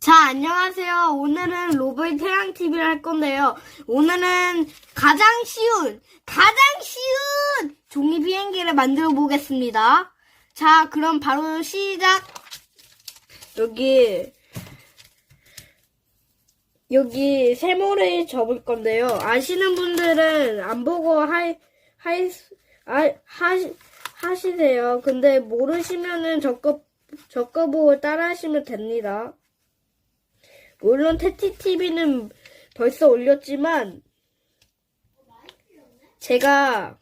자, 안녕하세요. 오늘은 로블 태양TV를 할 건데요. 오늘은 가장 쉬운 종이 비행기를 만들어 보겠습니다. 자, 그럼 바로 시작! 여기 세모를 접을 건데요. 아시는 분들은 안 보고 하시세요. 근데 모르시면은 저거 보고 따라 하시면 됩니다. 물론 태티TV는 벌써 올렸지만 제가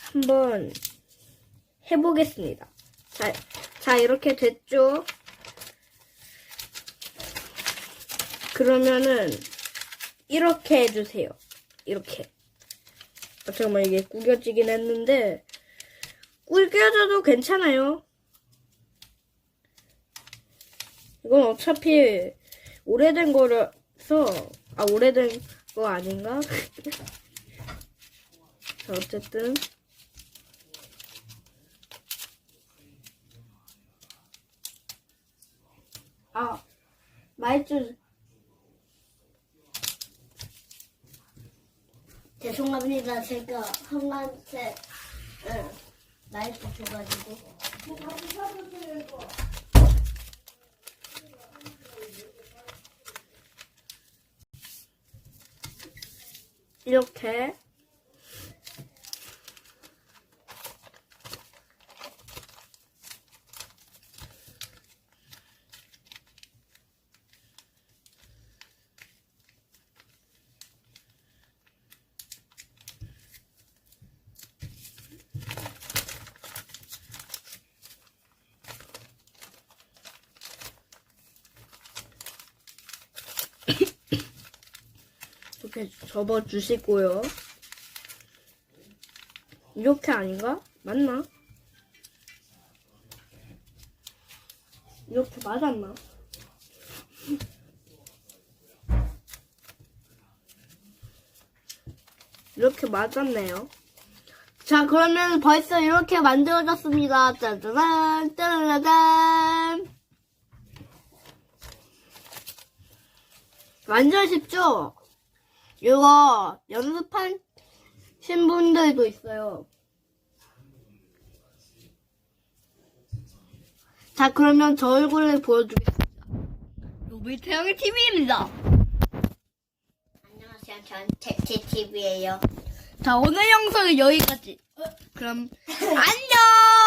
한번 해보겠습니다. 자, 이렇게 됐죠? 그러면은 이렇게 해주세요. 이렇게. 잠깐만, 이게 구겨지긴 했는데 구겨져도 괜찮아요. 이건 어차피 오래된 거라서 오래된 거 아닌가? 자, 어쨌든 말주 죄송합니다. 제가 형한테 마이크 줘가지고. 이렇게 이렇게 접어주시고요. 이렇게 아닌가? 맞나? 이렇게 맞았나? 이렇게 맞았네요. 자, 그러면 벌써 이렇게 만들어졌습니다. 짜자잔, 짜자잔. 완전 쉽죠? 이거 연습하신 분들도 있어요. 자, 그러면 저 얼굴을 보여주겠습니다. 로블 태양TV입니다. 안녕하세요. 전 태티TV예요. 자, 오늘 영상은 여기까지. 그럼 안녕!